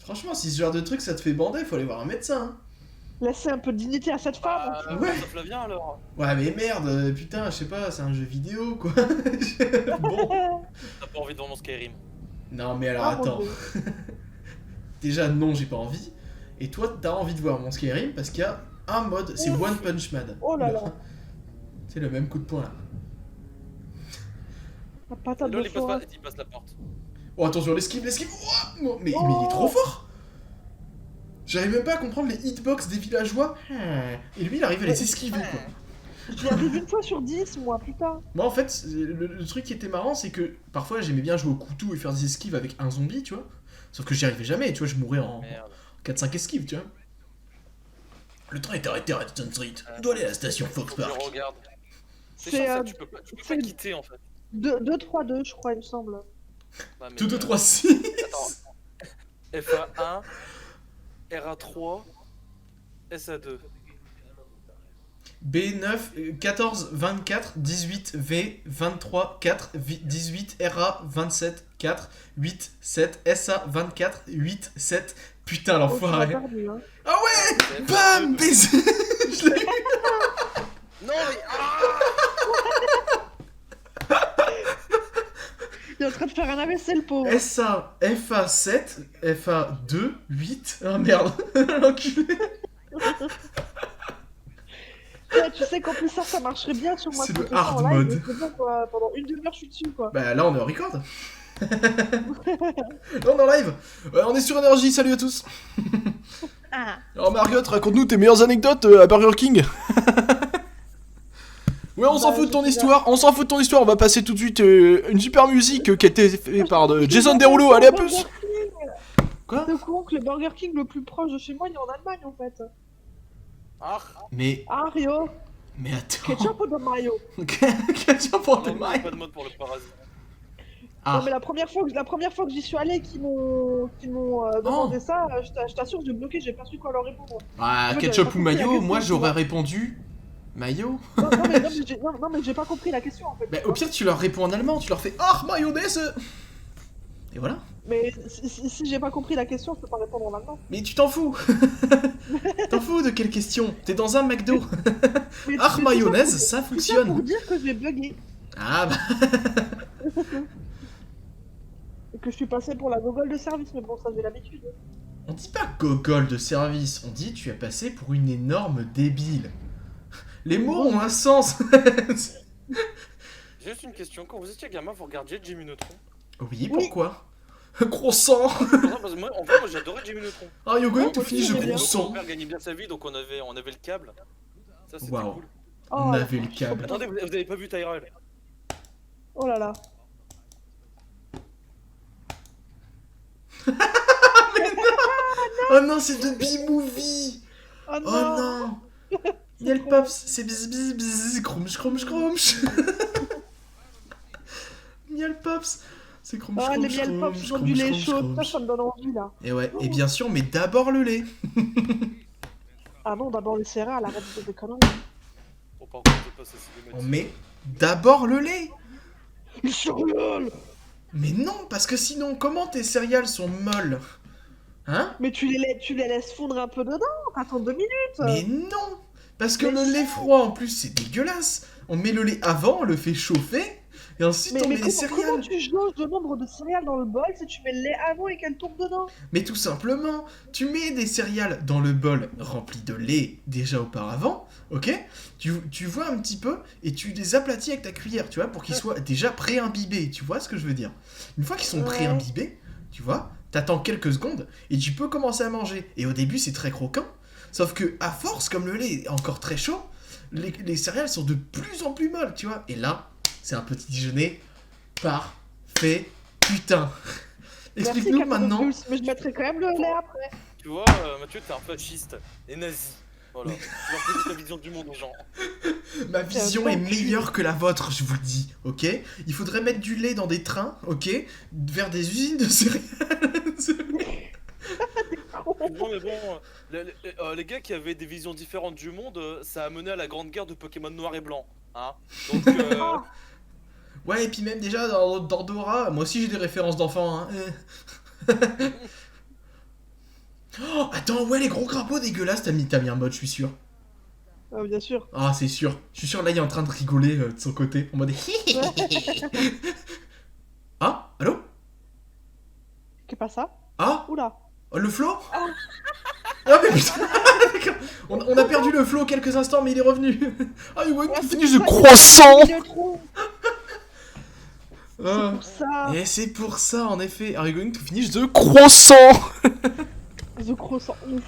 Franchement, si ce genre de truc ça te fait bander, faut aller voir un médecin. Hein. Laissez un peu de dignité à cette femme. Ouais. Ça Flavien alors. Ouais, mais merde, putain, je sais pas, c'est un jeu vidéo quoi. Bon. T'as pas envie de voir mon Skyrim. Non, mais alors Ah, mon attends. Dieu. Déjà, non, j'ai pas envie. Et toi, t'as envie de voir mon Skyrim parce qu'il y a un mode, c'est Ouf. One Punch Man. Oh là là. C'est le même coup de poing là. La patate Lol, de il passe, foie. il passe la porte. Oh, attention, l'esquive, l'esquive. Oh, mais il est trop fort. J'arrive même pas à comprendre les hitbox des villageois. Et lui, il arrive à les esquiver quoi. J'y arrive une fois sur 10, moi, putain. Moi, en fait, le truc qui était marrant, c'est que parfois j'aimais bien jouer au couteau et faire des esquives avec un zombie, tu vois. Sauf que j'y arrivais jamais, tu vois, je mourais en Merde. 4-5 esquives, tu vois. Le train est arrêté à Redstone Street. On doit aller à la station Fox Je Park. regarde. C'est C'est chiant, ça, tu peux pas c'est- quitter en fait. 2-3-2, je crois, il me semble. Ouais, mais, Tout 2, 3, 6. Attends. FA1, RA3, SA2. B9, 14, 24, 18, V, 23, 4, 18, RA, 27, 4, 8, 7, SA, 24, 8, 7. Putain, Oh, tu m'as l'enfoiré. perdu, hein. Ah ouais. Bam, baiser. Je l'ai eu. Non mais. Il est en train de faire un AVC, le pauvre. SA, FA 7, FA 2, 8. Ah merde, l'enculé. Ouais, tu sais qu'en plus, ça marcherait bien sur moi. C'est quand le on fait ça en hard live, mode. mais c'est bon, quoi. Pendant une demi-heure, je suis dessus, quoi. Bah là on est en record. Là on est en live. On est sur énergie, salut à tous. Ah. Alors Margot, raconte-nous tes meilleures anecdotes à Burger King. Ouais, on s'en Bah, fout de ton je sais histoire, on s'en fout de ton histoire, on va passer tout de suite une super musique qui a été faite par Jason Derulo, allez à plus. Quoi? T'es au courant que le Burger King le plus proche de chez moi, il est en Allemagne, en fait. Ah, Mais Rio, attends. ketchup ou de mayo? Ketchup pour tes non, mailles. pas de mode pour le parasite. Ah, Non, mais la première fois que j'y suis allé, qu'ils m'ont demandé ça, je t'assure, j'ai bloqué, j'ai pas su quoi leur répondre. ah En fait, ketchup j'avais pas ou compris la mayo, question, moi tu j'aurais vois. répondu mayo. Non, mais j'ai pas compris la question, en fait. Bah au pire tu leur réponds en allemand, tu leur fais ah mayonnaise. Et voilà. Mais si j'ai pas compris la question, je peux pas répondre en allemand. Mais tu t'en fous. T'en fous de quelle question? T'es dans un McDo. Mais Ah mais mayonnaise, tout ça ça pour fonctionne. dire que j'ai bugué. Ah bah. Et que je suis passé pour la gogole de service, mais bon, ça j'ai l'habitude. On dit pas gogol de service, on dit tu es passé pour une énorme débile. Les mots ont un sens. J'ai juste une question. Quand vous étiez gamin, vous regardiez Jimmy Neutron? Oui, pourquoi? Croissant. Parce que moi, en fait, moi j'adorais Jimmy Neutron. Ah, you're going to moi aussi, finish the j'aimais bien. Mon croissant. père gagnait bien sa vie, donc on avait le câble. Ça c'était Waouh. cool. On Oh, avait le câble. Attendez, vous avez pas vu Tyrell? Oh là là. Oh non, c'est de B-Movie. Oh Oh non, non. Miel Pops, c'est bis bis bis, crunch crunch crunch. Miel Pops, c'est crunch Ah, les crunch miel pops crunch dans du lait crunch chaud, crunch. ça me donne envie là. Et ouais, et bien sûr, mais d'abord le lait. Ah non, d'abord les céréales, arrête de des conneries. Oh, par contre, c'est pas ça, c'est On met d'abord le lait. Les céréales. Mais non, parce que sinon, comment tes céréales sont molles? Hein? Mais tu les laisses fondre un peu dedans, t'attends 2 minutes. Mais non! Parce que Mais le si. lait froid, en plus, c'est dégueulasse. On met le lait avant, on le fait chauffer, et ensuite on met les comment céréales. tu jauges le nombre de céréales dans le bol si tu mets le lait avant et qu'elle tourne dedans? Mais tout simplement, tu mets des céréales dans le bol rempli de lait déjà auparavant, ok? Tu vois un petit peu, et tu les aplatis avec ta cuillère, tu vois, pour qu'ils soient déjà pré-imbibés, tu vois ce que je veux dire? Une fois qu'ils sont Ouais. pré-imbibés, tu vois, t'attends quelques secondes, et tu peux commencer à manger. Et au début, c'est très croquant, sauf que à force, comme le lait est encore très chaud, les céréales sont de plus en plus molles, tu vois? Et là, c'est un petit déjeuner parfait, putain! Merci, Explique-nous Captain maintenant. Obvious, mais je mettrai quand même le lait après. Tu vois, Mathieu, t'es un fasciste et nazi. Voilà. Tu vas imposer ta vision du monde aux gens. Ma vision est meilleure que la vôtre, je vous le dis, ok? Il faudrait mettre du lait dans des trains, ok? Vers des usines de céréales. Non, mais bon, les gars qui avaient des visions différentes du monde, ça a mené à la grande guerre de Pokémon noir et blanc. Hein, donc, Ouais, et puis même déjà dans Dora, moi aussi j'ai des références d'enfants, hein. Attends, ouais, les gros crapauds dégueulasses, t'as mis un mode, je suis sûr. Ah, bien sûr. Ah, c'est sûr. Je suis sûr, là, il est en train de rigoler de son côté, en mode... Ah, allô? Qu'est pas ça? Ah, Oula. oh, le flow? Ah, mais putain, d'accord. On a perdu le flow quelques instants, mais il est revenu. Ah, ouais, Ouais, tu c'est finis de ça, croissant. il est trop. C'est Ah. pour ça. Et c'est pour ça, en effet. Are you going to finish the croissant? The croissant ouf.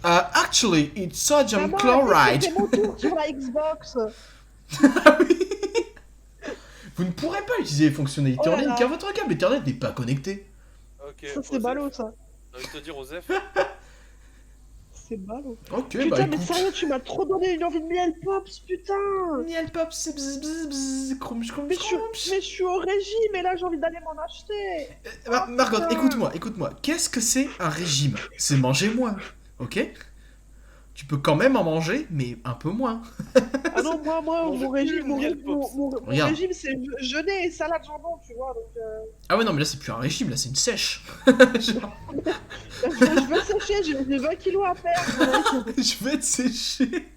Actually, it's sodium Maman, chloride. c'est mon tour sur la Xbox. Ah oui. Vous ne pourrez pas utiliser les fonctionnalités Oh en là ligne là. car votre câble Ethernet n'est pas connecté. Ok, Ça, c'est Osef, ballot, ça. J'ai envie de te dire, Osef, C'est ballot. Ok, Putain, bah mais écoute. sérieux, tu m'as trop donné une envie de miel pops, putain. Miel pop, c'est bzz bzz bzz, crunch crunch Mais je crunch. suis au régime et là, j'ai envie d'aller m'en acheter. Margot, putain. écoute-moi. Qu'est-ce que c'est un régime? C'est manger moins, ok? Tu peux quand même en manger, mais un peu moins. Ah non, moi, Mange mon plus régime, le miel pops. mon Regarde. régime, c'est jeûner et salade jambon, tu vois. Donc, Ah ouais, non, mais là, c'est plus un régime, là, c'est une sèche. Genre, je veux sécher, j'ai 20 kilos à perdre. je vais te sécher.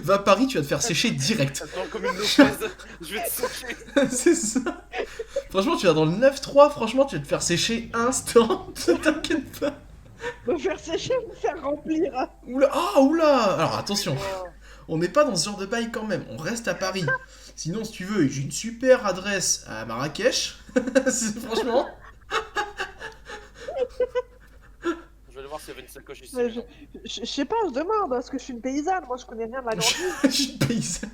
Va à Paris, tu vas te faire sécher direct. attends comme une Lopez, je vais te sécher. C'est ça. Franchement, tu vas dans le 9-3, franchement, tu vas te faire sécher instant. T'inquiète pas. Me faire sécher, me faire remplir. Oula, ah, oula. Alors, attention. On n'est pas dans ce genre de bail quand même, on reste à Paris. Sinon, si tu veux, j'ai une super adresse à Marrakech. Franchement. Je vais aller voir s'il y avait une sacoche ici. Mais je sais pas, je demande, parce que je suis une paysanne, moi je connais rien de la grande ville. Je suis paysan.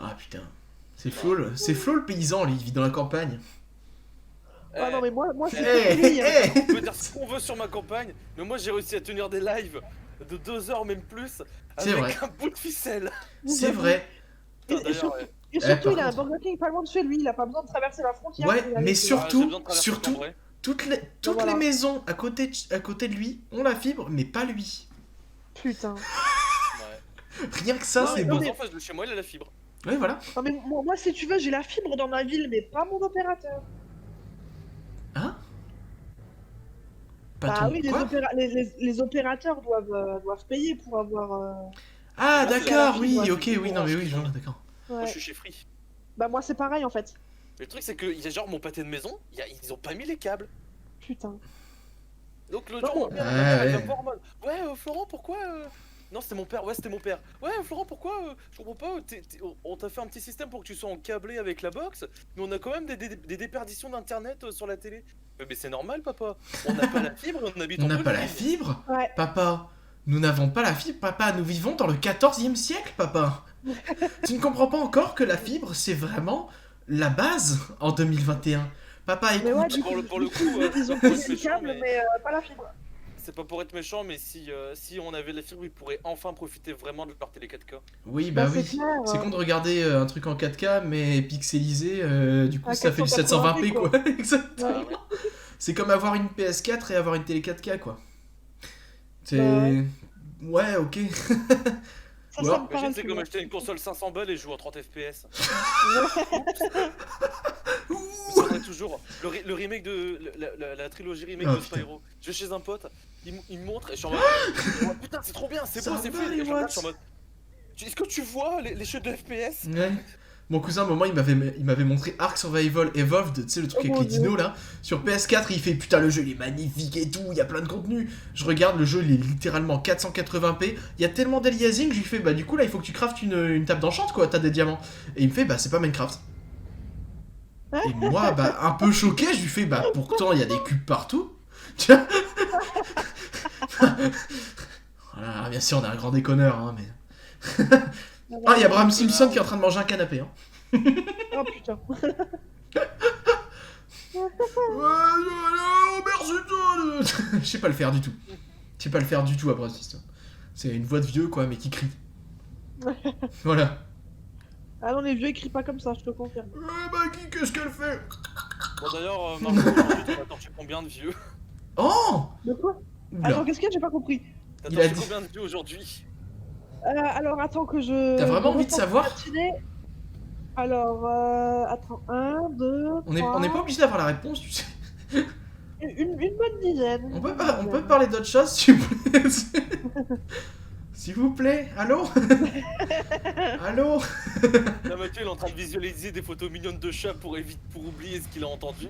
Ah putain. C'est Flo le paysan, lui, il vit dans la campagne. Ah non, mais moi c'est Eh, lui, hein. eh, On peut dire ce qu'on veut sur ma campagne, mais moi j'ai réussi à tenir des lives de 2 heures, même plus, C'est avec vrai. un bout de ficelle. c'est vrai. Et, Putain, d'ailleurs, ouais. et surtout, par il a un contre. Burger King pas loin de chez lui, il a pas besoin de traverser la frontière. Ouais, pour y aller, mais tu sur- vois. Surtout, j'ai besoin de traverser surtout- Cambrai. Toutes les voilà. maisons à côté de lui ont la fibre, mais pas lui. Putain. Ouais. Rien que ça, Non, c'est non, beau. mais- En face de chez moi, il a la fibre. Ouais, voilà. Non, mais moi, si tu veux, j'ai la fibre dans ma ville, mais pas mon opérateur. Hein? Pas Bah ton- oui, quoi les opérateurs doivent payer pour avoir. Ah, Là, c'est d'accord, la oui, fibre, ok, ouais, oui, non, mais oui, je vois, d'accord. Moi, Ouais. je suis chez Free. Bah moi c'est pareil en fait. Le truc, c'est que y a genre mon pâté de maison, ils ont pas mis les câbles. Putain. Donc le Non, jour, mais- ma mère, elle ouais. va me voir en mode, ouais, Florent, pourquoi Non, c'était mon père. Ouais, c'était mon père. Ouais, Florent, pourquoi je comprends pas. On t'a fait un petit système pour que tu sois en câblé avec la box, mais on a quand même des déperditions d'internet sur la télé. Mais c'est normal, papa. On n'a pas la fibre, on habite On en n'a pas la Pologne. fibre? Ouais. Papa, nous n'avons pas la fibre, papa. Nous vivons dans le 14e siècle, papa. Tu ne comprends pas encore que la fibre, c'est vraiment la base en 2021. Papa, Mais ouais, écoute. du Pour le coup, Ils ont pour payé être le méchant, câble mais- mais pas la fibre. c'est pas pour être méchant, mais si on avait la fibre, ils pourraient enfin profiter vraiment de leur télé 4K. Oui, bah c'est oui. clair. C'est con de regarder un truc en 4K, mais pixelisé, du coup À ça fait du 480p, 720p, quoi. Exactement. Ouais. C'est comme avoir une PS4 et avoir une télé 4K, quoi. C'est... Bah Ouais, ok. Ça, Ou ça alors- me Mais parle. je sais tu comme vois. acheter une console 500 balles et jouer en 30 FPS. Ouh. Ça me toujours. Le remake de. La trilogie remake Oh, de putain. Spyro. Je vais chez un pote, il me montre et je suis en mode. Oh, putain, c'est trop bien, c'est Ça beau, c'est va, fluide. les Et je regarde, watts. je suis en mode. Est-ce que tu vois les chutes de FPS? Ouais. Mon cousin, à un moment, il m'avait montré Ark Survival Evolved, tu sais, le truc Oh avec mon les dinos là, sur PS4. Il fait putain, le jeu il est magnifique et tout, il y a plein de contenu. Je regarde, le jeu il est littéralement 480p. Il y a tellement d'aliasing, je lui fais bah, du coup, là il faut que tu craftes une table d'enchante quoi, t'as des diamants. Et il me fait bah, c'est pas Minecraft. Et moi, bah, un peu choqué, je lui fais bah, pourtant il y a des cubes partout. Tu vois. Voilà, bien sûr, on est un grand déconneur, hein, mais. Ah, il y a Bram Simpson qui est en train de manger un canapé, hein. Oh putain. Ouais, merci toi. Je sais pas le faire du tout. Je sais pas le faire du tout à Bram Simpson. C'est une voix de vieux, quoi, mais qui crie. Voilà. Ah non, les vieux écrivent pas comme ça, je te confirme. Maggie, qu'est-ce qu'elle fait? Bon, d'ailleurs, Marco, aujourd'hui, t'as torché combien de vieux? Oh De quoi? Oula. Attends, qu'est-ce qu'il y a? J'ai pas compris. T'as Il a torché dit- combien de vieux aujourd'hui? Alors attends que je. T'as vraiment envie de repense savoir? la matinée. Alors, attends, 1, 2, On n'est pas obligé d'avoir la réponse, tu sais. Une bonne dizaine. On peut parler d'autre chose, s'il vous plaît. S'il vous plaît, allô. Allô. Là, Mathieu, il est en train de visualiser des photos mignonnes de chats pour oublier ce qu'il a entendu.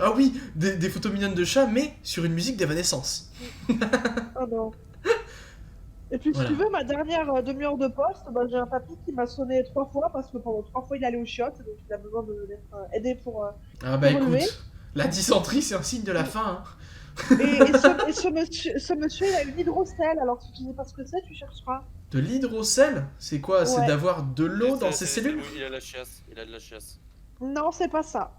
Ah oui, des photos mignonnes de chats, mais sur une musique d'Evanescence. Ah non. Et puis, Voilà. si tu veux, ma dernière demi-heure de poste, bah, j'ai un papy qui m'a sonné 3 fois parce que pendant 3 fois il allait aux chiottes, donc il a besoin d'être aidé pour. Ah bah Pour relever. écoute, la dysenterie c'est un signe de la fin. Hein. Et ce monsieur, il a une hydrocèle, alors si tu sais pas ce que c'est, tu chercheras. De l'hydrocèle, c'est quoi? C'est Ouais. d'avoir de l'eau dans ses cellules? Il a la chiasse. Il a de la chiasse. Non, c'est pas ça.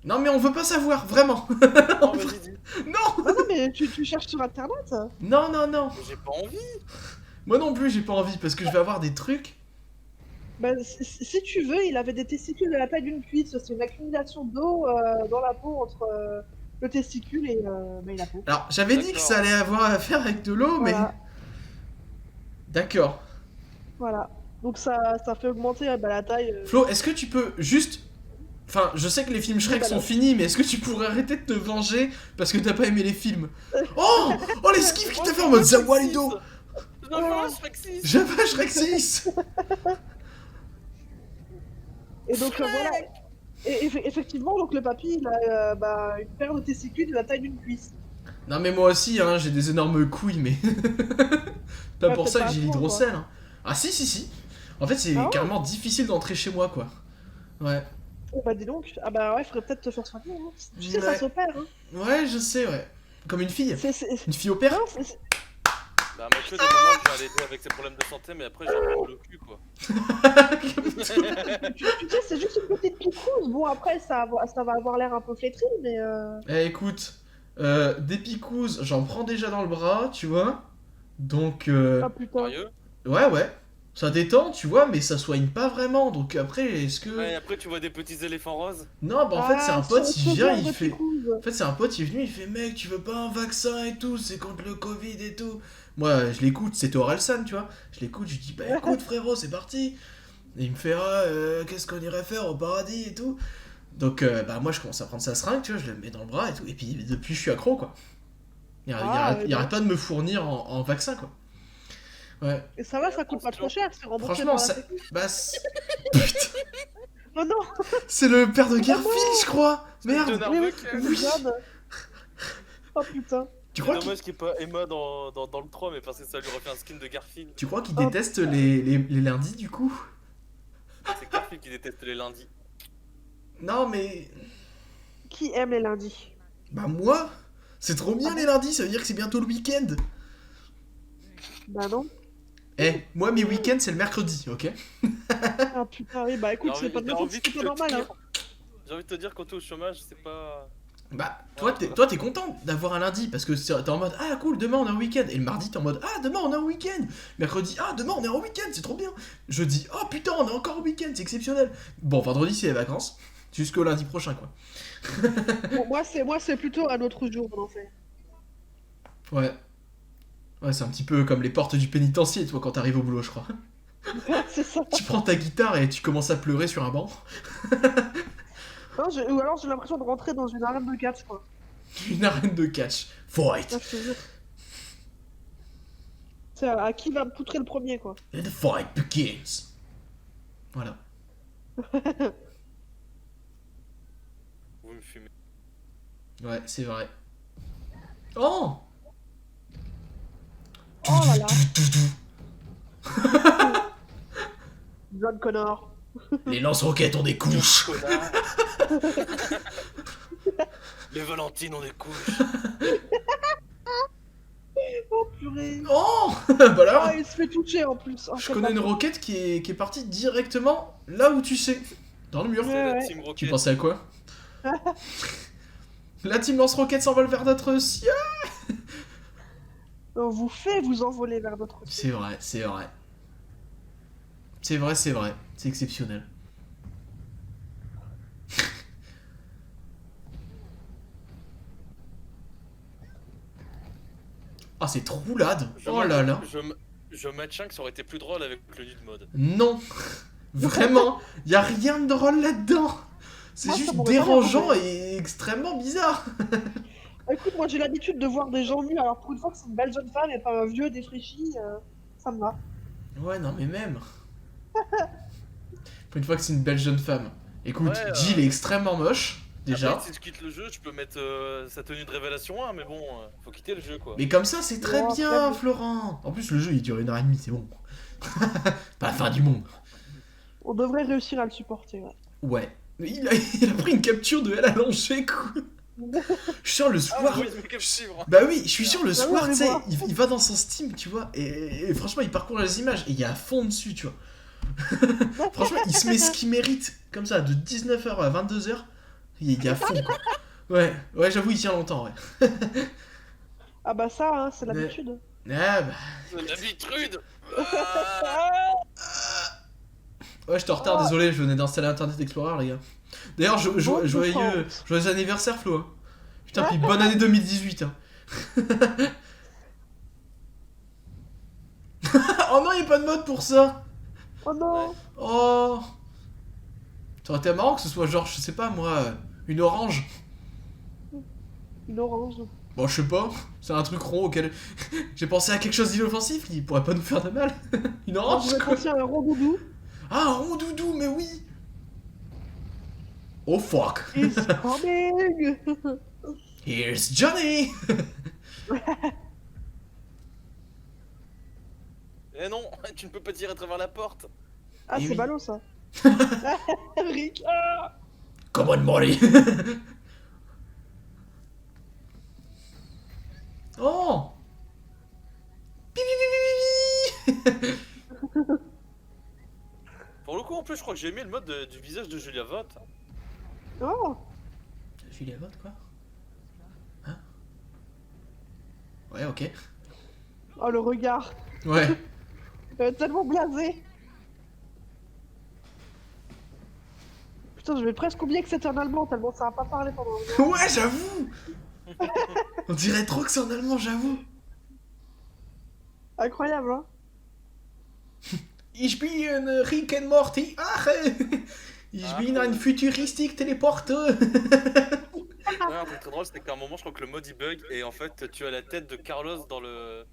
Non mais on veut pas savoir, vraiment. Non, vas-y, dis. Non. Non, non, mais tu cherches sur internet. Non, non, non. Mais j'ai pas envie. Moi non plus j'ai pas envie parce que je vais avoir des trucs. Bah, si tu veux, il avait des testicules de la taille d'une cuisse. C'est une accumulation d'eau dans la peau entre le testicule et la peau. Alors j'avais dit que ça allait avoir à faire avec de l'eau, mais... Voilà. D'accord. Voilà. Donc ça fait augmenter la taille. Flo, est-ce que tu peux juste... Enfin, je sais que les films Shrek sont finis, mais est-ce que tu pourrais arrêter de te venger parce que t'as pas aimé les films? Oh, oh l'esquive qui t'a fait en mode Zawalido. Non, Shrek 6. J'avais Shrek 6. Et donc voilà. Et effectivement, donc le papy, il a une paire de testicules de la taille d'une cuisse. Non mais moi aussi, hein, j'ai des énormes couilles, mais... pas pour Ouais, ça peut-être que j'ai pas à toi, l'hydrocèle. Hein. Ah si, si, si. En fait, c'est Ah ouais carrément difficile d'entrer chez moi, quoi. Ouais. Oh bah dis donc. Ah bah ouais, faudrait peut-être te faire soigner. Hein. Tu sais, Ouais. ça s'opère. Hein. Ouais, je sais, ouais. Comme une fille. C'est... Une fille opérée. Non, Bah, Mathieu, des moments, je vais l'aider avec ses problèmes de santé, mais après, j'ai un le cul, quoi. tu sais, c'est juste une petite picouse. Bon, après, ça va avoir l'air un peu flétri, mais... Eh écoute, des picouzes, j'en prends déjà dans le bras, tu vois. Donc, Ah putain. Sérieux? ouais, ouais. Ça détend, tu vois, mais ça soigne pas vraiment. Donc après, est-ce que... Ouais, et après, tu vois des petits éléphants roses. Non, bah en fait, c'est un Ah, pote, ce il vient, genre il de fait... picouse. En fait, c'est un pote, il est venu, il fait mec, tu veux pas un vaccin et tout, c'est contre le Covid et tout. Moi, je l'écoute, c'était Orelsan, tu vois. Je l'écoute, je lui dis bah écoute frérot, c'est parti. Et il me fait ah, qu'est-ce qu'on irait faire au paradis et tout. Donc bah moi je commence à prendre sa seringue, tu vois, je le mets dans le bras et tout. Et puis depuis je suis accro quoi. Il arrête pas de me fournir en vaccin quoi. Ouais. Et ça va, ça coûte pas trop cher, c'est remboursé Franchement, par la ça... sécu. Bah, putain, Oh non. c'est le père de Garfield, je crois. Merde. Leonard Oui, oui, Buck. Oui. John. Oh putain. Tu C'est crois qu'il dommage qu'il n'y ait pas Emma dans le 3, mais parce que ça lui refait un skin de Garfield. qu'il Oh, déteste les lundis du coup? C'est Garfield qui déteste les lundis. Non mais... Qui aime les lundis? Bah moi, c'est trop bien les lundis, ça veut dire que c'est bientôt le week-end. Bah non. Eh, moi mes week-ends c'est le mercredi, ok? Ah putain, oui, bah écoute, c'est pas de ma faute, c'est pas normal. Hein. J'ai envie de te dire, quand t'es au chômage, c'est pas... Bah, toi t'es content d'avoir un lundi parce que t'es en mode ah cool, demain on est en week-end. Et le mardi t'es en mode ah demain on est en week-end. Mercredi ah demain on est en week-end, c'est trop bien. Jeudi oh putain on est encore en week-end, c'est exceptionnel. Bon, vendredi c'est les vacances, jusqu'au lundi prochain quoi. Bon, moi c'est plutôt un autre jour, on en fait. Ouais. Ouais, c'est un petit peu comme les portes du pénitencier, toi, quand t'arrives au boulot, je crois. C'est ça. Tu prends ta guitare et tu commences à pleurer sur un banc. Non, ou alors j'ai l'impression de rentrer dans une arène de catch, quoi. Une arène de catch. Fight. Ah, je te jure. C'est à qui va me poutrer le premier, quoi. And the fight begins. Voilà. Vous me fumez. Ouais, c'est vrai. Oh Oh là là. John Connor. Les lance-roquettes ont des couches. Connard. Les Valentines ont des couches. Oh purée. Oh Bah là, Ah, il se fait toucher en plus. Oh, je c'est connais pas une bon. roquette qui est partie directement là où tu sais. Dans le mur. Ouais, C'est la ouais. Team Tu Rocket. pensais à quoi? La team lance-roquette s'envole vers notre ciel. On vous fait vous envoler vers d'autres cieux. C'est vrai, c'est vrai. C'est vrai, c'est vrai. C'est exceptionnel. Ah, c'est trop roulade. Oh là là. Je maintiens que ça aurait été plus drôle avec le nude mode. Non. Vraiment, y a rien de drôle là-dedans. C'est Moi, ça juste m'aurait pas dérangeant dérangé. et extrêmement bizarre. Écoute, moi j'ai l'habitude de voir des gens nus, alors pour une fois que c'est une belle jeune femme et pas un vieux défraîchi, ça me va. Ouais, non, mais même. Pour une fois que c'est une belle jeune femme. Écoute, Ouais, Jill est extrêmement moche, déjà. Après, si tu quittes le jeu, je peux mettre sa tenue de révélation 1, mais bon, faut quitter le jeu quoi. Mais comme ça, c'est très Ouais, bien, après, Florent. En plus, le jeu, il dure 1h30, c'est bon. Pas la fin du monde. on devrait réussir à le supporter. Ouais. Ouais. Mais il a pris une capture de elle allongée, quoi. Je suis sûr, le Ah, soir... oui, mais quel chiffre. Bah oui, je suis sûr, le Ah oui, soir, on tu les sais, voit. il va dans son Steam, tu vois, et franchement, il parcourt les images, et il est à fond dessus, tu vois. Franchement, il se met ce qu'il mérite, comme ça, de 19h à 22h, il est à fond, quoi. Ouais, j'avoue, il tient longtemps, ouais. Ah bah ça, hein, c'est l'habitude. Ah bah... C'est l'habitude. Ouais, j'étais en retard, désolé, je venais d'installer Internet Explorer, les gars. D'ailleurs, Bonne joyeux anniversaire, Flo. Hein. Putain, puis bonne année 2018. Hein. Oh non, y'a pas de mode pour ça. Oh non. Oh. Ça aurait été marrant que ce soit genre, je sais pas moi, une orange. Une orange. Bon, je sais pas, c'est un truc rond auquel j'ai pensé à quelque chose d'inoffensif qui pourrait pas nous faire de mal. Une Moi, orange, je vais quoi. penser à un rondoudou. Ah, un rond doudou, mais oui. Oh fuck. It's coming. Here's Johnny. Eh non, tu ne peux pas tirer à travers la porte. Ah, Eh c'est oui. ballot ça. Rick. Ah. Come on, Molly. Oh. Pi, pi, pi, pi, pi. Pour le coup, en plus, je crois que j'ai aimé le mode du visage de Julia Vaught. Oh. Julia Vaught, quoi. Hein? Ouais, ok. Oh, le regard. Ouais. Tellement blasé. Putain, je vais presque oublier que c'était un allemand, tellement ça a pas parlé pendant le moment. Ouais, j'avoue. On dirait trop que c'est en allemand, j'avoue. Incroyable, hein. Ich bin Rick and Morty. Ach, ich bin ein futuristic téléporteur. Ouais, un truc très drôle, c'était qu'à un moment, je crois que le mode il bug et en fait, tu as la tête de Carlos dans le.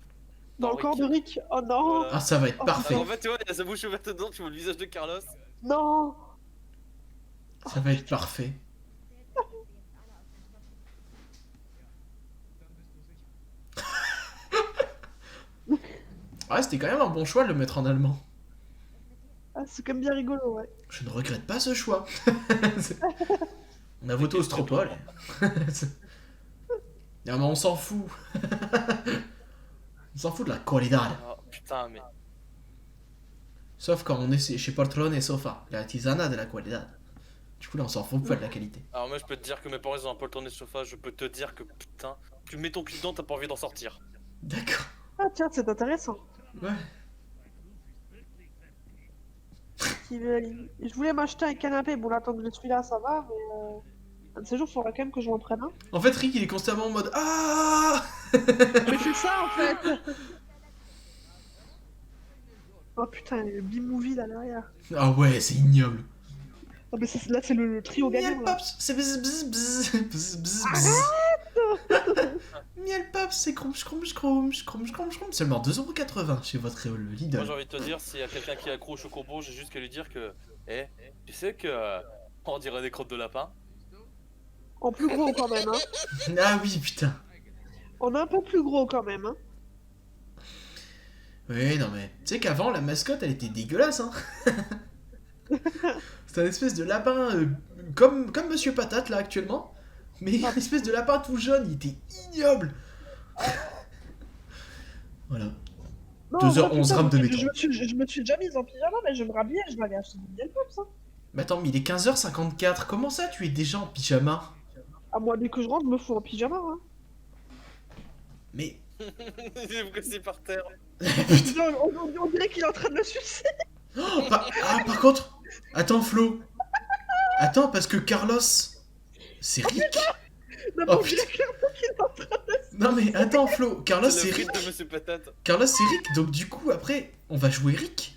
Dans le corps de Rick. Oh non. Voilà. Ah, ça va être parfait. Alors, en fait, tu vois, il a sa bouche ouverte dedans, tu vois le visage de Carlos. Non. Ça va être parfait. Ouais, c'était quand même un bon choix de le mettre en allemand. Ah, c'est quand même bien rigolo, ouais. Je ne regrette pas ce choix. On a voté au Stropole. Non, mais on s'en fout. On s'en fout de la qualidad. Oh putain, mais. Sauf quand on est chez Poltron et Sofa. La tisana de la qualidad. Du coup, là, on s'en fout pas de la qualité. Alors, moi, je peux te dire que mes parents ils ont un peu tourné de sofa, je peux te dire que putain, tu mets ton cul dedans, t'as pas envie d'en sortir. D'accord. Ah, tiens, c'est intéressant. Ouais. Je voulais m'acheter un canapé. Bon, là, tant que je suis là, ça va, mais. Un de ces jours, il faudra quand même que je m'en prenne un. En fait, Rick, il est constamment en mode Ah. Mais c'est ça, en fait. Oh putain, le B-movie là derrière. Ah ouais, c'est ignoble. Ah, mais là, c'est le trio gagnant. Miel Là. Pops, c'est bzz bzz bzz bzz bzz bzz. Miel Pops, c'est crumch crumch crumch crumch crumch crumch. Seulement 2,80€ chez votre Moi, j'ai Lidl. envie de te dire, s'il y a quelqu'un qui accroche au combo, j'ai juste qu'à lui dire que. Eh, tu sais que. On dirait des crottes de lapin. En plus gros quand même, hein. Ah oui, putain. On est un peu plus gros quand même, hein. Oui, non mais. Tu sais qu'avant, la mascotte, elle était dégueulasse, hein. C'est un espèce de lapin comme Monsieur Patate, là, actuellement. Mais un espèce de lapin tout jaune, il était ignoble. Voilà. Non, 2h11 putain, grammes de je béton. je me suis déjà mise en pyjama, mais je me rhabillais, je m'avais acheté du Miel Pops, hein. Mais attends, mais il est 15h54. Comment ça, tu es déjà en pyjama? À moi, dès que je rentre, je me fous en pyjama, hein. Mais. Il est blessé par terre. Putain, on dirait qu'il est en train de me sucer. Oh, par contre. Attends, Flo. Attends, parce que Carlos. C'est Rick. Non, Oh, on dirait clairement qu'il est en train de... Non, mais attends, Flo. Carlos, C'est c'est le Rick. frites de Monsieur Patate. Carlos, c'est Rick. Donc, du coup, après, on va jouer Rick.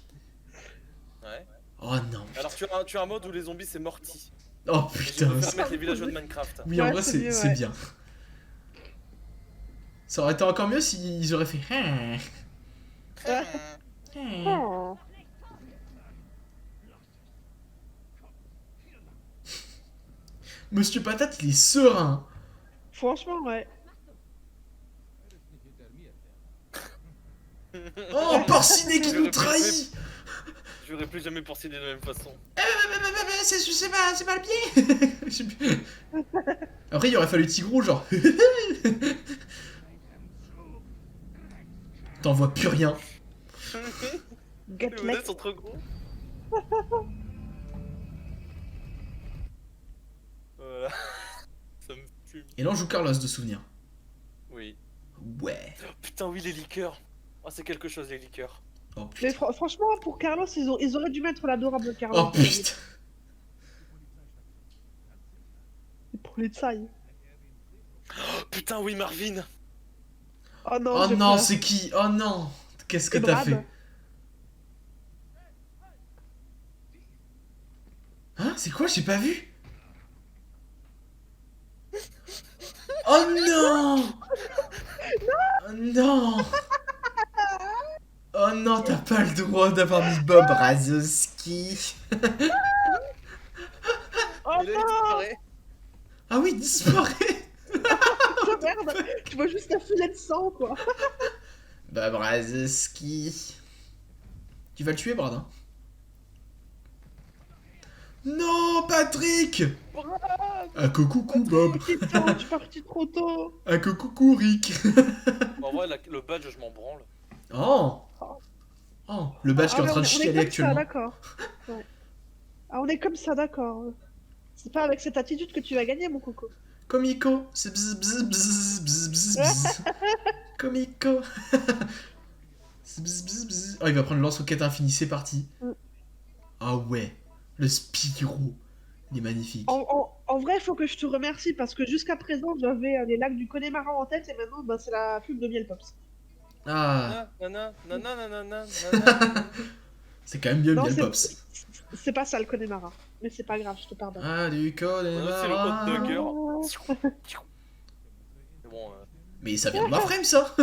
Ouais. Oh non. Alors, tu as un mode où les zombies c'est Morty. Oh Je putain. préfère mettre les villageois de Minecraft. Oui, en Ouais, vrai, c'est mieux, c'est ouais. bien. Ça aurait été encore mieux s'ils auraient fait. Oh. Monsieur Patate, il est serein. Franchement, ouais. Oh, Porcinet qui nous trahit. J'aurais plus jamais porciné de la même façon. C'est pas le pied. Je sais plus. Après, il aurait fallu Tigrou, genre. T'en vois plus rien. Get Les modèles sont trop gros. Voilà. Ça me fume. Et là, on joue Carlos de souvenir. Oui. Ouais. Oh, putain, oui, les liqueurs. Oh, c'est quelque chose, les liqueurs. Oh Mais putain. franchement, pour Carlos, ils auraient dû mettre l'adorable Carlos. Oh putain. Pour les tsailles. Oh, putain, oui, Marvin. Oh non, Oh j'ai non, peur. c'est qui? Oh non. Qu'est-ce que C'est t'as Brad. fait? Hein? C'est quoi? J'ai pas vu. Oh non! Oh non! Oh non, t'as pas le droit d'avoir mis Bob Razowski. Oh Il a non, disparu. Ah oui, disparaît. putain, merde. Tu vois juste un filet de sang, quoi. Bob Razowski. Tu vas le tuer, Brad, hein? Non, Patrick! Ah coucou Bob. Putain, tu es parti trop tôt. Ah coucou Rick. En vrai, le badge, je m'en branle. Oh! Oh, le badge qui est en mais train de on est chialer comme ça, actuellement. d'accord. Ouais. Ah, on est comme ça, d'accord. C'est pas avec cette attitude que tu vas gagner, mon coco. Comico, c'est bzz bzz bzz bzz bzz bzz. Comico. C'est bzz bzz bzz. Oh, il va prendre le lance-roquette infini, c'est parti. Ah ouais, le Spirou, il est magnifique. En vrai, il faut que je te remercie parce que jusqu'à présent, j'avais les lacs du Connemara en tête et maintenant, bah, c'est la pub de Miel Pops. Ah, Nanana. c'est quand même mieux Non, Miel Pops. c'est pas ça le Connemara. Mais c'est pas grave, je te pardonne. Ah, du C'est le hot Connemara. dogger. C'est bon. Mais ça vient de Warframe, ça.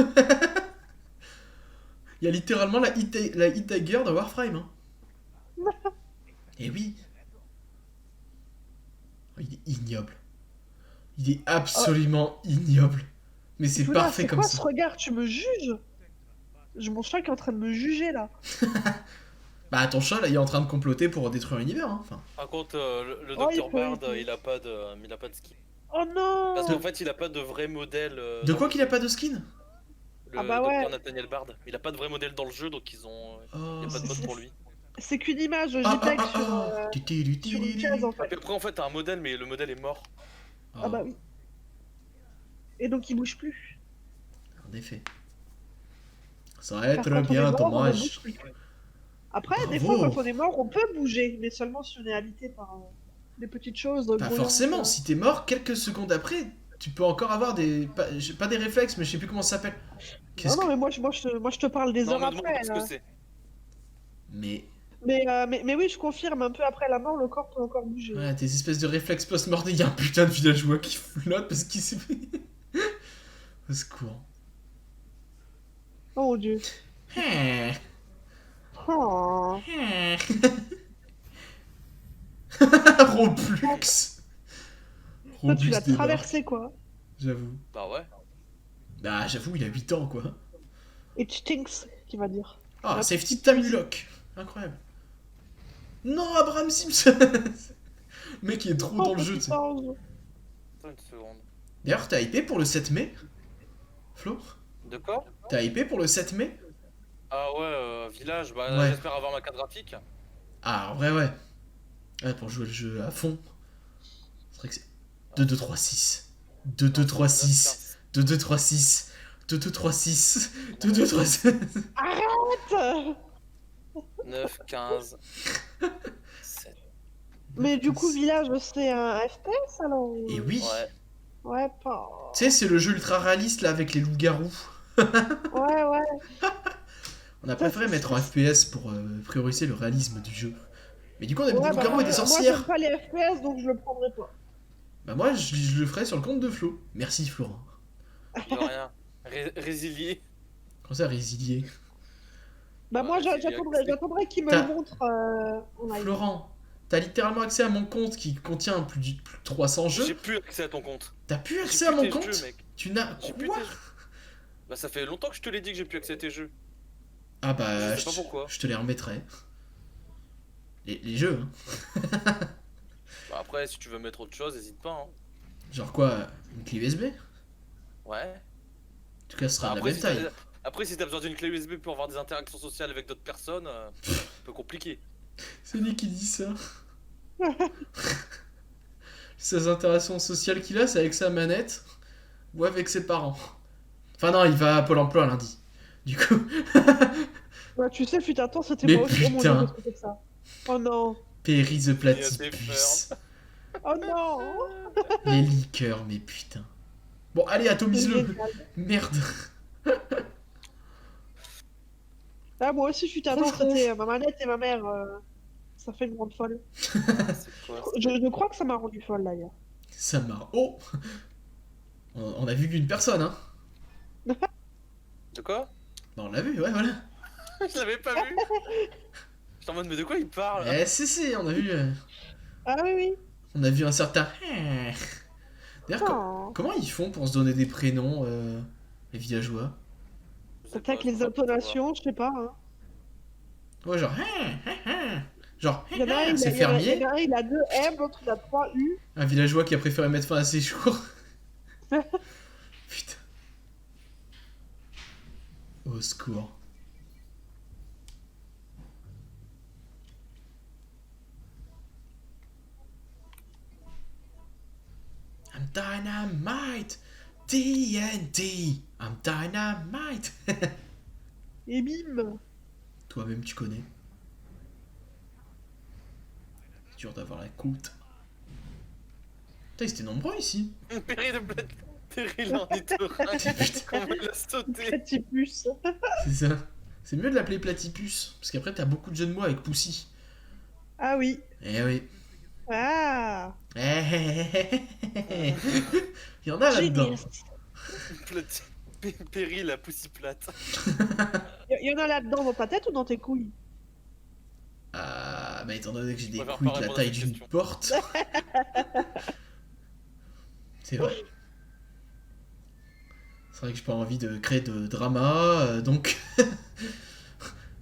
Il y a littéralement la hit dagger de Warframe. Hein. Et oui. Oh, il est ignoble. Il est absolument ignoble. Mais c'est Julia, parfait c'est comme quoi ça. ce regard? Tu me juges? Mon chat qui est en train de me juger là. Bah ton chat là il est en train de comploter pour détruire l'univers hein. Enfin. Par contre, le Oh, il Dr peut, Bard, il peut. il a pas de skin. Oh non! Parce qu'en fait, il a pas de vrai modèle. De quoi qu'il a pas de skin? Le Ah bah ouais. Dr Nathaniel Bard. Il a pas de vrai modèle dans le jeu, donc ils ont. Oh. Y a pas de mode pour lui. C'est qu'une image JPEG sur une case en Et fait. puis après, en fait, t'as un modèle, mais le modèle est mort. Ah bah oui. Et donc il bouge plus. En effet. Ça va être Car quand on est bien mort, on ne dommage. bouge plus. Après, des Bravo. fois, quand on est mort, on peut bouger, mais seulement si on est habité par des petites choses. Pas grouillantes. forcément, si t'es mort quelques secondes après, tu peux encore avoir des. Pas des réflexes, mais je sais plus comment ça s'appelle. Qu'est-ce Non, que. mais moi, je te parle des Non, heures me demande après. pas ce là. que c'est. Mais. Mais oui, je confirme, un peu après la mort, le corps peut encore bouger. Ouais, tes espèces de réflexes post-mortem, il y a un putain de villageois qui flotte parce qu'il s'est fait. Au secours. Oh mon dieu. Hein. Oh. Roblox. Toi, tu Roblox l'as débarque, traversé quoi. j'avoue. Bah ouais. Bah, j'avoue, il a 8 ans, quoi. It stinks, qui va dire. Ah, Ouais. safety time lock. Incroyable. Non, Abraham Simpson. Le mec, il est trop dans le jeu, tu sais. putain. Attends une seconde. D'ailleurs, t'as hypé pour le 7 mai Flo? De quoi? T'as hypé pour le 7 mai? Ah ouais, village, bah Ouais. j'espère avoir ma carte graphique. Ah, en vrai, ouais. Ouais, pour jouer le jeu à fond. C'est vrai que c'est 2-2-3-6. 2-2-3-6. 2-2-3-6. 2-2-3-6. 2-2-3-6. Arrête. 9, 15, 7. Mais du coup, village, c'est un FPS alors ou- Et oui. Ouais. Ouais, pas. Tu sais, c'est le jeu ultra réaliste là avec les loups-garous. Ouais, ouais. On a préféré mettre en FPS pour prioriser le réalisme du jeu. Mais du coup, on a des Ouais, loups-garous et des moi sorcières. j'aime pas les FPS donc je le prendrai pas. Bah moi, je le ferai sur le compte de Flo. Merci Florent. De rien. Résilié. Comment ça, résilier? Bah Ouais, moi c'est j'attendrai qu'il me T'as- le montre en live. Florent, t'as littéralement accès à mon compte qui contient plus de 300 J'ai jeux. plus accès à ton compte. T'as plus J'ai accès plus à mon tes compte? jeux, mec. Tu n'as J'ai plus quoi? tes jeux. Bah ça fait longtemps que je te l'ai dit que j'ai plus accès à tes jeux. Ah bah, Je sais pas pourquoi. je te les remettrai. Les jeux, hein. Bah après, si tu veux mettre autre chose, hésite pas. Hein. Genre quoi? Une clé USB? Ouais. En tout cas, ce sera de la Après, même si taille. après, si t'as besoin d'une clé USB pour avoir des interactions sociales avec d'autres personnes, un peu compliqué. C'est lui qui dit ça. Ses interactions sociales qu'il a, c'est avec sa manette ou avec ses parents. Enfin non, il va à Pôle emploi lundi. Du coup, Bah, tu sais, fut un temps, c'était Mais moi aussi. Oh mon putain. dieu, qu'est-ce que c'est que ça? Oh non. Perry the Il a Platypus. Oh non. Les liqueurs, mais putain. Bon, allez, atomise-le. Génial. Merde. Ah, moi aussi, fut un temps, Franchement. c'était ma manette et ma mère. Ça fait une grande folle. C'est quoi Je crois que ça m'a rendu folle d'ailleurs. Ça m'a... Oh. On a vu qu'une personne, hein. De quoi Bah, on l'a vu, ouais, voilà. Je l'avais pas vu. J'étais en mode, mais de quoi il parle Eh, si, on a vu... Ah oui, oui. On a vu un certain... D'ailleurs, Oh. comment ils font pour se donner des prénoms, les villageois? Je sais Peut-être pas, avec je les crois pas savoir. intonations, je sais pas. Hein. Ouais, genre... Genre, Il y en a un, c'est il y en a fermier. un, il a 2 M, l'autre il a 3 U. Un villageois qui a préféré mettre fin à ses jours. Putain. Au secours. I'm dynamite. TNT. I'm dynamite. Et bim. Toi-même, tu connais. C'est dur d'avoir la coûte. Putain, ils étaient nombreux ici. Perry de Bled. Perry l'ornithorynque. Comment il a sauté. Platypus. C'est ça. C'est mieux de l'appeler platypus. Parce qu'après, t'as beaucoup de jeux de mots avec Poussy. Ah oui. Eh oui. Ah. Il y en a là-dedans. Genius. Perry la poussy plate. Il y en a là-dedans dans ta tête ou dans tes couilles? Ah, bah étant donné que j'ai des Je préfère couilles pas de la répondre à taille cette d'une question. porte. C'est vrai. C'est vrai que j'ai pas envie de créer de drama, donc...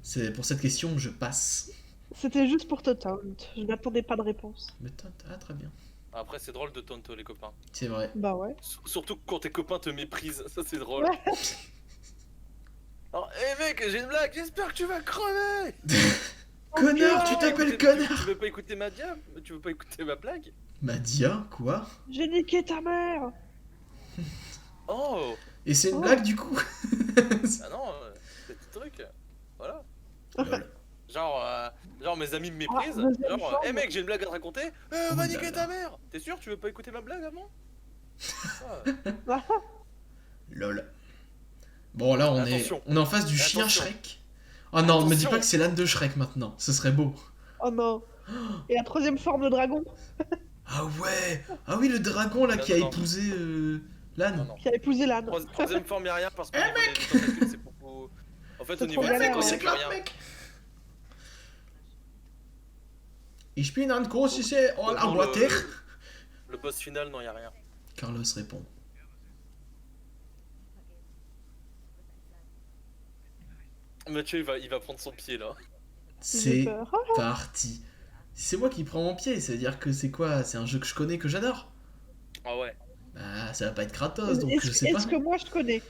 C'est pour cette question, je passe. C'était juste pour te taunt. Je n'attendais pas de réponse. Mais ah, très bien. Après, c'est drôle de tonto les copains. C'est vrai. Bah ouais. Surtout quand tes copains te méprisent, ça c'est drôle. Ouais. Alors, hé mec, j'ai une blague, j'espère que tu vas crever. Connard, tu veux pas t'appelles écouter- connard. Tu veux pas écouter ma diable? Tu veux pas écouter ma blague? Madia, quoi? J'ai niqué ta mère. Oh. Et c'est une Oh. blague du coup? Ah non, c'est tout truc. Voilà. Lol. Genre mes amis me méprisent. deuxième Genre, forme. hé mec, j'ai une blague à te raconter. Oh Va là niquer là. ta mère. T'es sûr, tu veux pas écouter ma blague avant? Ah. Lol. Bon, là, Attention. on est en face du chien Attention. Shrek. Oh non, me dis Attention. pas que c'est l'âne de Shrek maintenant. Ce serait beau. Oh non. Et la troisième forme de dragon Ah ouais. Ah oui, le dragon là Non, qui a non, non. épousé Non, l'âne. non. qui a épousé l'âne. Troisième forme, y'a rien parce que au niveau des tentacules, c'est beaucoup. En fait, C'est au niveau trop des galère, corps, hein. y'a plus rien. mec. Ich bin ein großes Donc, en dans water. le boss final, non, y'a rien. Carlos répond. Mathieu, il va prendre son pied là. J'ai C'est peur. parti. Si c'est moi qui prends mon pied, ça veut dire que c'est quoi? C'est un jeu que je connais, que j'adore. Ah ouais, Bah, ça va pas être Kratos, donc je sais pas. Est-ce que moi je connais?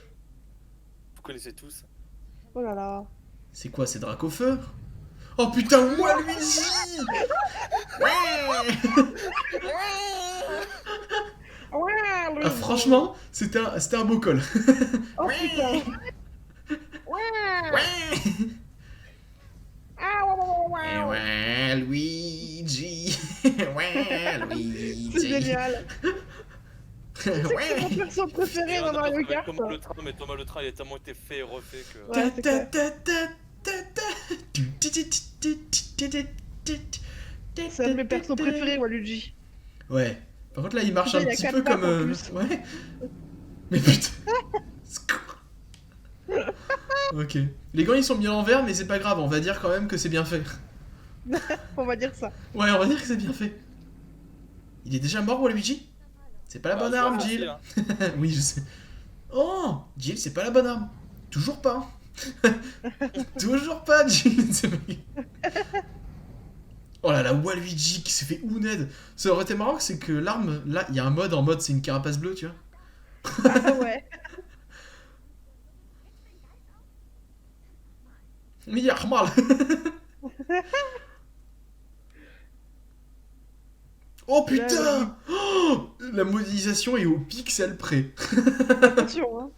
vous connaissez tous. Oh là là. C'est quoi? C'est Dracofeu? Oh putain, moi Luigi! Ouais. Ouais, lui. Ah, franchement, c'était un beau call. Oh putain. Ouais. Ouais. Ah, ouais, Et ouais, ouais. ouais, Luigi. Ouais, C'est Luigi. génial. C'est mon Ouais. perso préféré dans Mario Kart. Thomas le train, mais Thomas le train, il a tellement été fait et refait que. Ouais, c'est clair. C'est un de mes persos préférés, Waluigi. Ouais. Par contre là il marche Putain, un il y a petit quatre peu pattes, comme... en plus. Ouais. Mais putain. Ok. Les gants ils sont mis à l'envers mais c'est pas grave, on va dire quand même que c'est bien fait. On va dire ça. Ouais, on va dire que c'est bien fait. Il est déjà mort Waluigi? C'est pas la bonne c'est arme pas facile, Jill. hein. Oui je sais. Oh Jill c'est pas la bonne arme. Toujours pas. Toujours pas Jill. Oh là là, Waluigi qui s'est fait Ouned. Ça aurait été marrant, c'est que l'arme, là, il y a un mode en mode c'est une carapace bleue, tu vois. Ah ouais. Mais il y a mal. Oh putain. Oh, la modélisation est au pixel près. Attention, hein.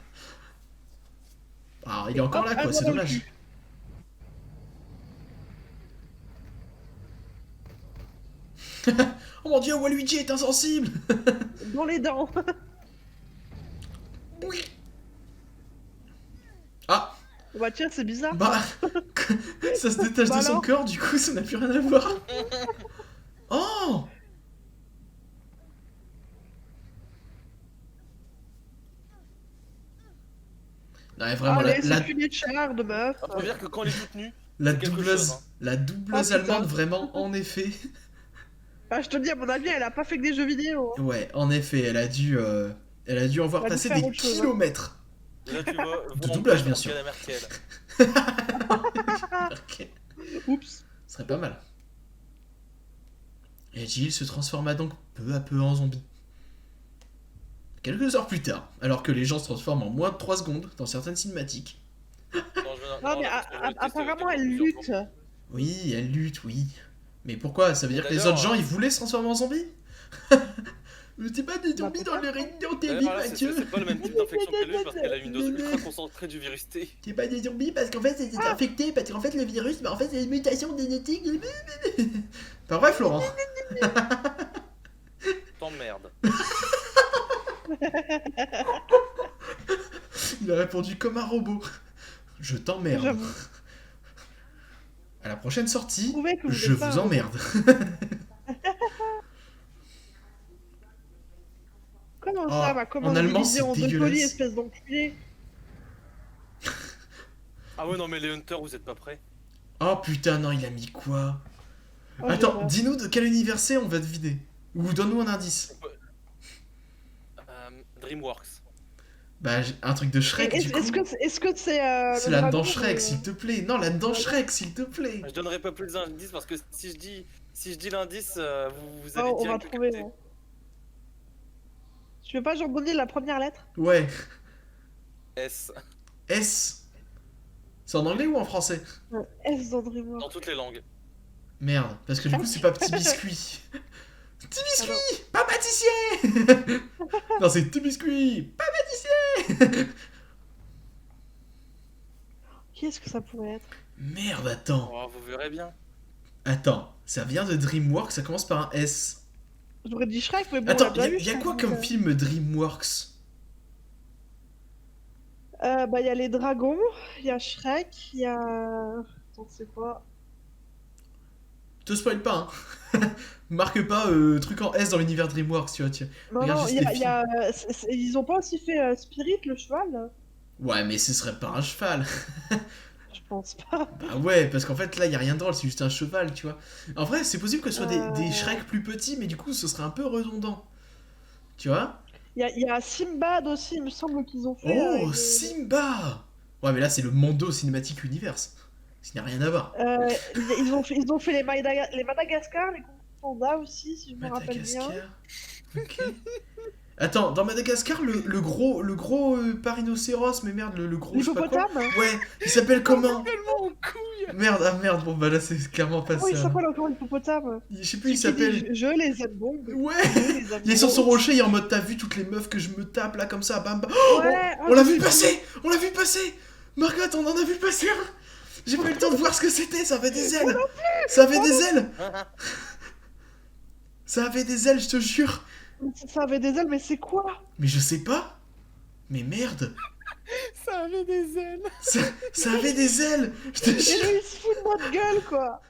Ah, il est encore là, Hop, un quoi, c'est doigt dans le dommage. cul. Oh mon dieu, Waluigi est insensible. Dans les dents. Oui. Ah, Bah tiens, c'est bizarre. bah, ça se détache Bah de son alors corps, du coup, ça n'a plus rien à voir. Oh. Non, mais vraiment, Allez, la c'est une char de meuf. Ça veut dire que quand elle est toute nue, La c'est quelque doubleuse, chose, hein. la doubleuse Oh, putain. allemande, vraiment, en effet. Ah, je te dis, à mon avis, elle a pas fait que des jeux vidéo. Hein. Ouais, en effet, elle a dû en voir Elle a dû passer faire des autre chose, hein. kilomètres. Et là, tu vois, De doublage, bien sûr. Angela Merkel. Ok, Oups. ce serait pas mal. Et Jill se transforma donc peu à peu en zombie. Quelques heures plus tard, alors que les gens se transforment en moins de 3 secondes dans certaines cinématiques. Non, mais apparemment, elle lutte. Oui, elle lutte, oui. Mais pourquoi? Ça veut dire que les D'ailleurs, autres gens, ils voulaient se transformer en zombies? Mais t'es pas des zombies dans le réunion, t'es vie, Mathieu. C'est pas le même type d'infection qu'elle a eu parce qu'elle a une dose ultra concentrée du virus T. T'es pas des zombies parce qu'en fait c'était infecté, parce qu'en fait le virus, bah en fait c'est une mutation génétique. Pas vrai Florent? T'emmerdes. Il a répondu comme un robot. Je t'emmerde. J'avoue. À la prochaine sortie, Prouvez que vous je êtes pas vous un emmerde. Comment Oh, ça, ma commande en allemand, divisée c'est en deux dégueulasse. colis, espèce d'enculé. Ah ouais, non, mais les Hunters, vous êtes pas prêts. Oh putain, non, il a mis quoi? Oh, Attends, j'adore. dis-nous de quel univers c'est, on va te vider. Ou donne-nous un indice. DreamWorks. Bah, un truc de Shrek, du coup. Est-ce que c'est C'est le là-dedans dragon Shrek, de- s'il te plaît. Non, là-dedans Shrek, s'il te plaît. Je donnerai pas plus d'indices parce que si je dis l'indice, vous Oh, allez on va direct trouver. capter. Hein. Tu veux pas genre donner la première lettre? Ouais. S. S. C'est en anglais ou en français? S dans DreamWorks. Dans toutes les langues. Merde, parce que du coup c'est pas petit biscuit. Petit biscuit, pas pâtissier. Non, c'est petit biscuit, pas pâtissier. Qui est-ce que ça pourrait être? Merde, attends. Oh, vous verrez bien. Attends, ça vient de DreamWorks, ça commence par un S. J'aurais dit Shrek, mais bon, Attends, on l'a déjà y vu, a Shrek, quoi donc, comme film DreamWorks? Bah, il y a les dragons, il y a Shrek, il y a... Attends, c'est quoi? Te spoil pas, hein. Marque pas truc en S dans l'univers DreamWorks, tu vois. Tiens. Non, Regarde non, juste les films. ils ont pas aussi fait Spirit, le cheval? Ouais, mais ce serait pas un cheval. Je pense pas. Bah ouais, parce qu'en fait là y a rien de drôle, c'est juste un cheval, tu vois. En vrai, c'est possible que ce soit des Shrek plus petits, mais du coup ce serait un peu redondant. Tu vois? Il y a Simbad aussi, il me semble qu'ils ont fait... Oh, avec des- Simba! Ouais, mais là c'est le Mondo Cinematic Universe. Ça n'a rien à voir. ils ont fait les Madagascar, les pandas aussi, si je me rappelle bien. Madagascar. Ok. Attends, dans Madagascar, le gros pas rhinocéros, mais merde, le gros je sais pas quoi. L'hippopotame? Ouais, il s'appelle comment? Tellement en couille. Merde, ah merde, bon bah là c'est clairement pas Oh, il ça. s'appelle encore l'hippopotame. Je sais plus, il Celui qui dit, s'appelle. Je les aime bon. Ouais! Il est sur son rocher, il est en mode t'as vu toutes les meufs que je me tape là comme ça, bam bam. Ouais, On l'a vu passer! On l'a vu passer! Margot, on en a vu passer un! J'ai pas eu le temps de voir ce que c'était, ça avait des ailes! Ça avait des ailes! Ça avait des ailes, je te jure! Ça avait des ailes, mais c'est quoi? Mais je sais pas! Mais merde! Ça avait des ailes. Ça avait des ailes! Je te Et jure! lui, il se fout de notre gueule, quoi.